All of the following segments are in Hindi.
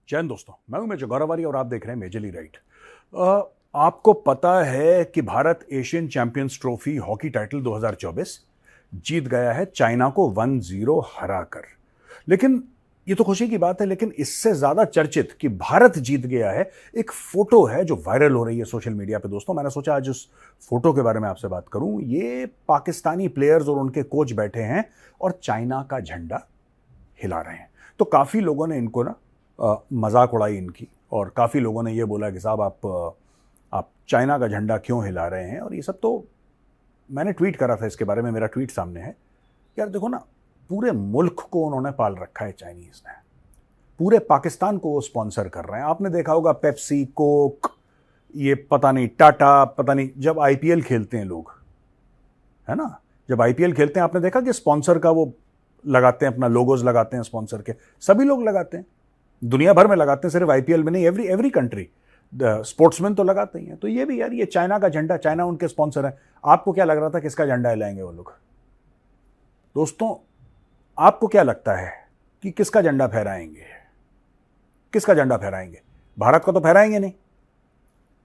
जय हिंद दोस्तों, मैं हूं मेजर गौरवारी और आप देख रहे हैं मेजरली राइट। आपको पता है कि Bharat Asian champions trophy hockey title 2024 जीत गया है चाइना को 1-0 हराकर। लेकिन ये तो खुशी की बात है, लेकिन इससे ज्यादा चर्चित कि भारत जीत गया है, एक फोटो है जो वायरल हो रही है सोशल मीडिया पे। दोस्तों, मैंने सोचा आज उस फोटो के बारे में आपसे बात करूं। ये पाकिस्तानी प्लेयर्स और उनके कोच बैठे हैं और चाइना का झंडा हिला रहे हैं। तो काफी लोगों ने इनको ना मजाक उड़ाई इनकी, और काफ़ी लोगों ने ये बोला कि साहब आप चाइना का झंडा क्यों हिला रहे हैं, और ये सब। तो मैंने ट्वीट करा था इसके बारे में, मेरा ट्वीट सामने है। यार देखो ना, पूरे मुल्क को उन्होंने पाल रखा है चाइनीज़ ने, पूरे पाकिस्तान को वो स्पॉन्सर कर रहे हैं। आपने देखा होगा पेप्सी, कोक, ये पता नहीं टाटा, पता नहीं, जब आईपीएल खेलते हैं लोग, है ना, जब आईपीएल खेलते हैं आपने देखा कि स्पॉन्सर का वो लगाते हैं, अपना लोगोज लगाते हैं स्पॉन्सर के, सभी लोग लगाते हैं, दुनिया भर में लगाते हैं, सिर्फ आईपीएल में नहीं, एवरी कंट्री स्पोर्ट्समैन तो लगाते ही हैं। तो ये भी यार, ये चाइना का झंडा, चाइना उनके स्पॉन्सर है। आपको क्या लग रहा था किसका झंडा हिलाएंगे वो लोग? दोस्तों, आपको क्या लगता है कि किसका झंडा फहराएंगे? किसका झंडा फहराएंगे? भारत का तो फहराएंगे नहीं,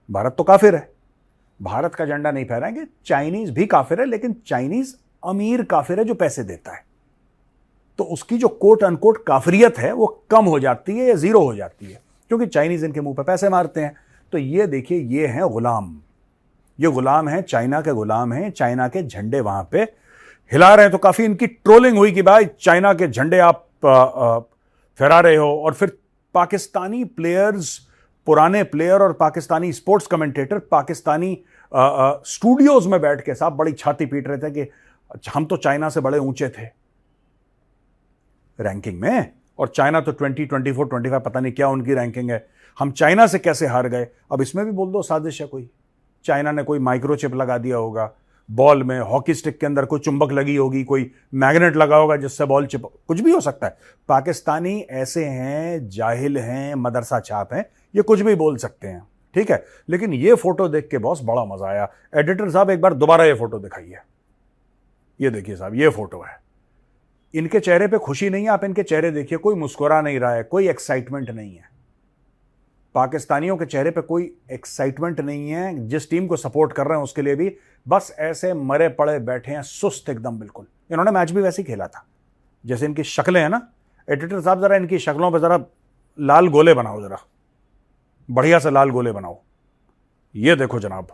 भारत तो काफिर है, भारत का झंडा नहीं फहराएंगे। चाइनीज भी काफिर है, लेकिन चाइनीज अमीर काफिर है जो पैसे देता है, तो उसकी जो कोट अनकोट काफरियत है वो कम हो जाती है या जीरो हो जाती है, क्योंकि चाइनीज इनके मुंह पे पैसे मारते हैं। तो ये देखिए, ये हैं गुलाम, ये गुलाम हैं, चाइना के गुलाम हैं, चाइना के झंडे वहां पे हिला रहे हैं। तो काफी इनकी ट्रोलिंग हुई कि भाई चाइना के झंडे आप फहरा रहे हो। और फिर पाकिस्तानी प्लेयर्स, पुराने प्लेयर और Pakistani sports commentator Pakistani studios में बैठ के साहब बड़ी छाती पीट रहे थे कि हम तो चाइना से बड़े ऊंचे थे रैंकिंग में, और चाइना तो 20, 24, 25 पता नहीं क्या उनकी रैंकिंग है, हम चाइना से कैसे हार गए। अब इसमें भी बोल दो साजिश है कोई, चाइना ने कोई माइक्रोचिप लगा दिया होगा बॉल में, हॉकी स्टिक के अंदर कोई चुंबक लगी होगी, कोई मैग्नेट लगा होगा जिससे बॉल चिप, कुछ भी हो सकता है। पाकिस्तानी ऐसे हैं, जाहिल हैं, मदरसा छाप हैं, ये कुछ भी बोल सकते हैं, ठीक है। लेकिन ये फोटो देख के बॉस बड़ा मजा आया। एडिटर साहब एक बार दोबारा ये फोटो दिखाइए। ये देखिए साहब, ये फोटो है, इनके चेहरे पे खुशी नहीं है। आप इनके चेहरे देखिए, कोई मुस्कुरा नहीं रहा है, कोई एक्साइटमेंट नहीं है। पाकिस्तानियों के चेहरे पे कोई एक्साइटमेंट नहीं है। जिस टीम को सपोर्ट कर रहे हैं उसके लिए भी बस ऐसे मरे पड़े बैठे हैं, सुस्त एकदम बिल्कुल। इन्होंने मैच भी वैसे ही खेला था जैसे इनकी शक्लें हैं ना। एडिटर साहब जरा इनकी शक्लों पर जरा लाल गोले बनाओ, जरा बढ़िया से लाल गोले बनाओ। ये देखो जनाब,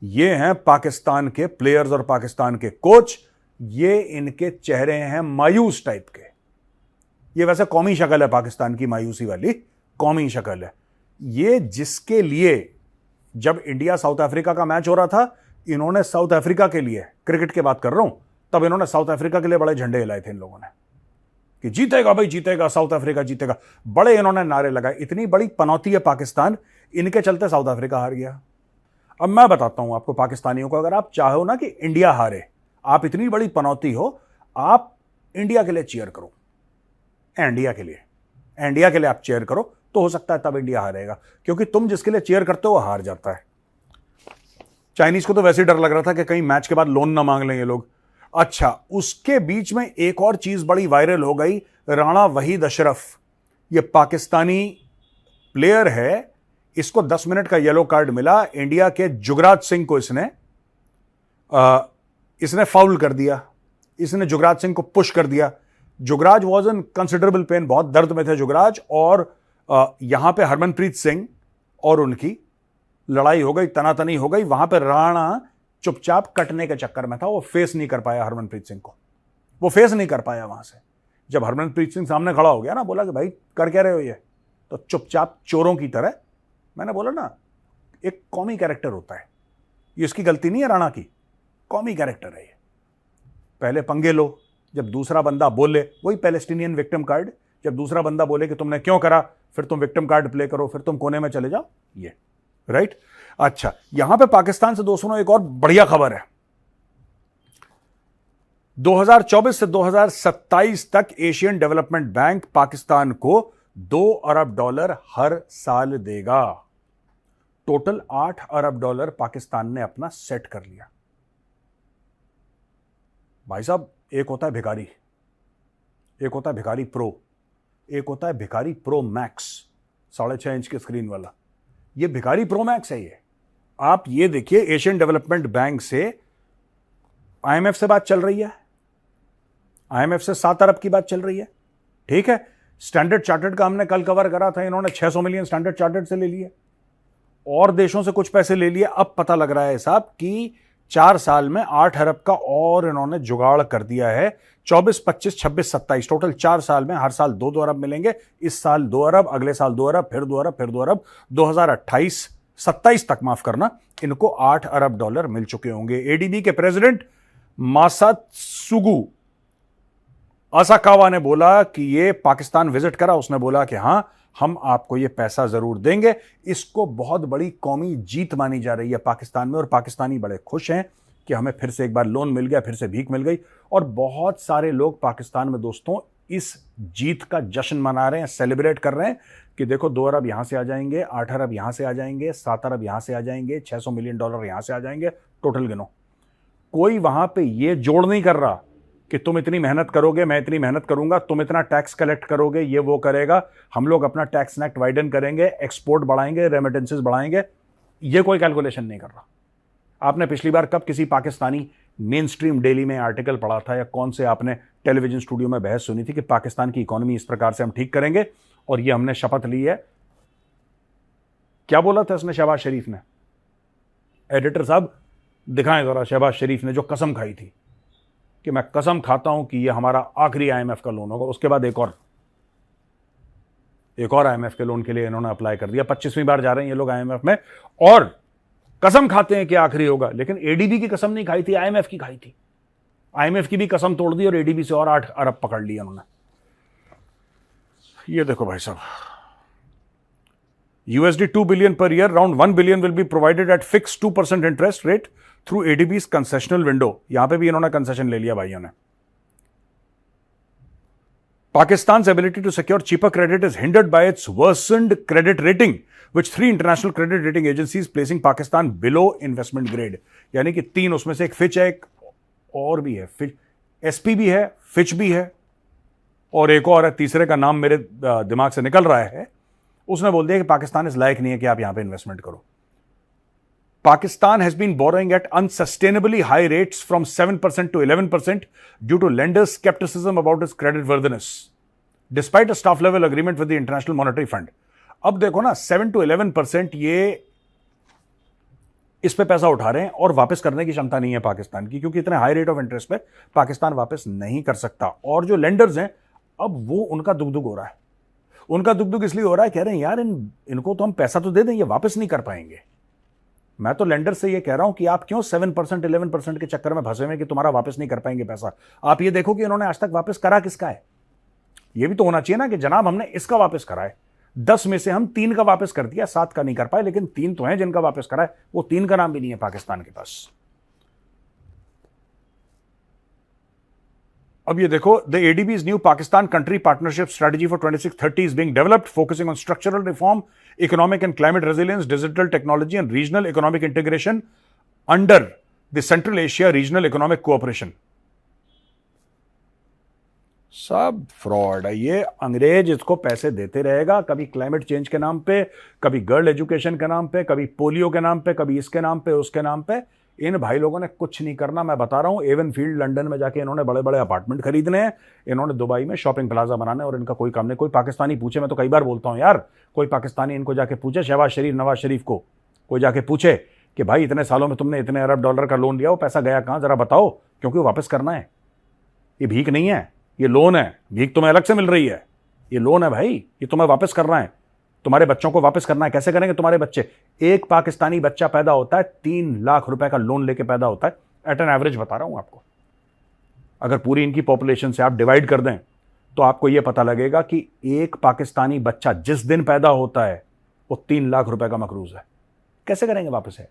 ये हैं पाकिस्तान के प्लेयर्स और पाकिस्तान के कोच। ये इनके चेहरे हैं मायूस टाइप के। ये वैसे कौमी शक्ल है पाकिस्तान की, मायूसी वाली कौमी शक्ल है ये, जिसके लिए जब इंडिया साउथ अफ्रीका का मैच हो रहा था, इन्होंने साउथ अफ्रीका के लिए, क्रिकेट की बात कर रहा हूं, तब इन्होंने साउथ अफ्रीका के लिए बड़े झंडे हिलाए थे इन लोगों ने कि जीतेगा भाई जीतेगा, साउथ अफ्रीका जीतेगा, बड़े इन्होंने नारे लगाए। इतनी बड़ी पनौती है पाकिस्तान, इनके चलते साउथ अफ्रीका हार गया। अब मैं बताता हूं आपको पाकिस्तानियों को, अगर आप चाहो ना कि इंडिया हारे, आप इतनी बड़ी पनौती हो, आप इंडिया के लिए चीयर करो, इंडिया के लिए आप चीयर करो, तो हो सकता है तब इंडिया हारेगा, क्योंकि तुम जिसके लिए चीयर करते हो वो हार जाता है। चाइनीज को तो वैसे ही डर लग रहा था कि कहीं मैच के बाद लोन ना मांग लें ये लोग। अच्छा, उसके बीच में एक और चीज बड़ी वायरल हो गई। राणा वहीद अशरफ, ये पाकिस्तानी प्लेयर है, इसको 10 मिनट का येलो कार्ड मिला। इंडिया के जुगराज सिंह को इसने फाउल कर दिया, इसने जुगराज सिंह को पुश कर दिया। Jugraj was in considerable pain, बहुत दर्द में थे जुगराज। और यहां पे हरमनप्रीत सिंह और उनकी लड़ाई हो गई, तनातनी हो गई। वहां पे राणा चुपचाप कटने के चक्कर में था, वो फेस नहीं कर पाया हरमनप्रीत सिंह को, वो फेस नहीं कर पाया वहां से। जब हरमनप्रीत सिंह सामने खड़ा हो गया ना, बोला कि भाई कर क्या रहे हो ये, तो चुपचाप चोरों की तरह, मैंने बोला ना, एक कौमी कैरेक्टर होता है ये, इसकी गलती नहीं है राणा की, कौमी कैरेक्टर है ये। पहले पंगे लो, जब दूसरा बंदा बोले, वही पैलेस्टीनियन विक्टिम कार्ड, जब दूसरा बंदा बोले कि तुमने क्यों करा, फिर तुम विक्टिम कार्ड प्ले करो, फिर तुम कोने में चले जाओ, ये राइट। अच्छा, यहां पे पाकिस्तान से दोस्तों एक और बढ़िया खबर है। 2024 से 2027 तक एशियन डेवलपमेंट बैंक पाकिस्तान को $2 अरब हर साल देगा। टोटल $8 अरब पाकिस्तान ने अपना सेट कर लिया। भाई साहब, एक होता है भिखारी, एक होता है भिखारी प्रो, एक होता है भिखारी प्रो मैक्स, 6.5 इंच की स्क्रीन वाला। ये भिखारी प्रो मैक्स है। ये आप ये देखिए, एशियन डेवलपमेंट बैंक से आईएमएफ से बात चल रही है, आईएमएफ से 7 अरब की बात चल रही है, ठीक है। स्टैंडर्ड चार्टर्ड का हमने कल कवर करा था, इन्होंने 600 मिलियन स्टैंडर्ड चार्टर्ड से ले लिए और देशों से कुछ पैसे ले लिए। अब पता लग रहा है साहब कि 4 साल में 8 अरब का और इन्होंने जुगाड़ कर दिया है। 24, 25, 26, 27 टोटल 4 साल में, हर साल 2-2 अरब मिलेंगे। इस साल 2 अरब, अगले साल 2 अरब, फिर 2 अरब, फिर 2 अरब। 2028-27 तक, माफ करना, इनको 8 अरब डॉलर मिल चुके होंगे। एडीबी के प्रेसिडेंट मासात्सुगु असाकावा ने बोला कि ये पाकिस्तान विजिट करा, उसने बोला कि हां, हम आपको ये पैसा जरूर देंगे। इसको बहुत बड़ी कौमी जीत मानी जा रही है पाकिस्तान में, और पाकिस्तानी बड़े खुश हैं कि हमें फिर से एक बार लोन मिल गया, फिर से भीख मिल गई। और बहुत सारे लोग पाकिस्तान में दोस्तों इस जीत का जश्न मना रहे हैं, सेलिब्रेट कर रहे हैं कि देखो 2 अरब यहां से आ जाएंगे, 8 अरब यहां से आ जाएंगे, 7 अरब यहां से आ जाएंगे, 600 मिलियन डॉलर यहां से आ जाएंगे। टोटल गिनो। कोई वहां पे ये जोड़ नहीं कर रहा कि तुम इतनी मेहनत करोगे, मैं इतनी मेहनत करूंगा, तुम इतना टैक्स कलेक्ट करोगे, ये वो करेगा, हम लोग अपना टैक्स नेट वाइडन करेंगे, एक्सपोर्ट बढ़ाएंगे, रेमिटेंसेस बढ़ाएंगे। ये कोई कैलकुलेशन नहीं कर रहा। आपने पिछली बार कब किसी पाकिस्तानी मेन स्ट्रीम डेली में आर्टिकल पढ़ा था, या कौन से आपने टेलीविजन स्टूडियो में बहस सुनी थी कि पाकिस्तान की इकोनॉमी इस प्रकार से हम ठीक करेंगे और ये हमने शपथ ली है? क्या बोला था इसने, शहबाज शरीफ ने? एडिटर साहब दिखाएं जरा, शहबाज शरीफ ने जो कसम खाई थी कि मैं कसम खाता हूं कि यह हमारा आखिरी आईएमएफ का लोन होगा। उसके बाद एक और आईएमएफ के लोन के लिए इन्होंने अप्लाई कर दिया। 25वीं बार जा रहे हैं ये लोग आईएमएफ में और कसम खाते हैं कि आखिरी होगा। लेकिन एडीबी की कसम नहीं खाई थी, आईएमएफ की खाई थी। आईएमएफ की भी कसम तोड़ दी और एडीबी से और 8 अरब पकड़ लिया उन्होंने। ये देखो भाई साहब, $2 billion per year, around $1 billion will be provided at fixed 2% interest rate through ADB's concessional window। यहां पे भी इन्होंने कंसेशन ले लिया भाइयों ने। Pakistan's ability to secure cheaper credit is hindered by its worsened credit rating, which 3 international credit rating agencies placing Pakistan below investment grade। यानी कि 3 उसमें से, एक फिच है, एक और भी है, फिच एसपी भी है, फिच भी है, और एक और है, तीसरे का नाम मेरे दिमाग से निकल रहा है। उसने बोल दिया कि पाकिस्तान इस लायक नहीं है कि आप यहां पे इन्वेस्टमेंट करो। Pakistan has been borrowing at unsustainably high rates from 7% to 11% due to lenders' skepticism about its creditworthiness, despite a staff-level agreement with the International Monetary Fund। अब देखो ना, 7 to 11% ये इस पे पैसा उठा रहे हैं और वापस करने की क्षमता नहीं है पाकिस्तान की, क्योंकि इतने हाई रेट ऑफ इंटरेस्ट पे पाकिस्तान वापस नहीं कर सकता। और जो लेंडर्स हैं, अब वो उनका दुख हो रहा है। उनका दुख इसलिए हो रहा है, कह रहे हैं यार इनको तो हम पैसा तो दे दें, ये वापस नहीं कर पाएंगे। मैं तो लेंडर से ये कह रहा हूं कि आप क्यों 7% 11% के चक्कर में फंसे हुए कि तुम्हारा वापस नहीं कर पाएंगे पैसा। आप ये देखो कि इन्होंने आज तक वापस करा किसका है। ये भी तो होना चाहिए ना कि जनाब हमने इसका वापस करा है। 10 में से हम 3 का वापस कर दिया, 7 का नहीं कर पाए, लेकिन 3 तो हैं जिनका वापस करा है। वो 3 का नाम भी नहीं है पाकिस्तान के पास। अब ये देखो, the ADB's new Pakistan country partnership strategy for 26-30 is being developed, focusing on structural reform, economic and climate resilience, digital technology and regional economic integration under the central Asia regional economic cooperation. सब फ्रॉड है ये। अंग्रेज इसको पैसे देते रहेगा, कभी क्लाइमेट चेंज के नाम पे, कभी गर्ल एजुकेशन के नाम पे, कभी पोलियो के नाम पे, कभी इसके नाम पे, उसके नाम पे। इन भाई लोगों ने कुछ नहीं करना। मैं बता रहा हूं, एवन फील्ड लंदन में जाके इन्होंने बड़े बड़े अपार्टमेंट खरीदने हैं, इन्होंने दुबई में शॉपिंग प्लाजा बनाना है, और इनका कोई काम नहीं। कोई पाकिस्तानी पूछे, मैं तो कई बार बोलता हूं यार, कोई पाकिस्तानी इनको जाके पूछे, शहबाज शरीफ, नवाज शरीफ को कोई जाके पूछे कि भाई इतने सालों में तुमने इतने अरब डॉलर का लोन लिया, वो पैसा गया कहां, जरा बताओ, क्योंकि वो वापस करना है। ये भीख नहीं है, ये लोन है। भीख तुम्हें अलग से मिल रही है, ये लोन है भाई, ये तुम्हें वापस करना है। तुम्हारे बच्चों को वापस करना है। कैसे करेंगे तुम्हारे बच्चे? एक पाकिस्तानी बच्चा पैदा होता है 3 लाख रुपए का लोन लेके पैदा होता है, एट एन एवरेज बता रहा हूं आपको। अगर पूरी इनकी पॉपुलेशन से आप डिवाइड कर दें तो आपको यह पता लगेगा कि एक पाकिस्तानी बच्चा जिस दिन पैदा होता है वो 3 लाख रुपए का मकरूज है। कैसे करेंगे वापस है?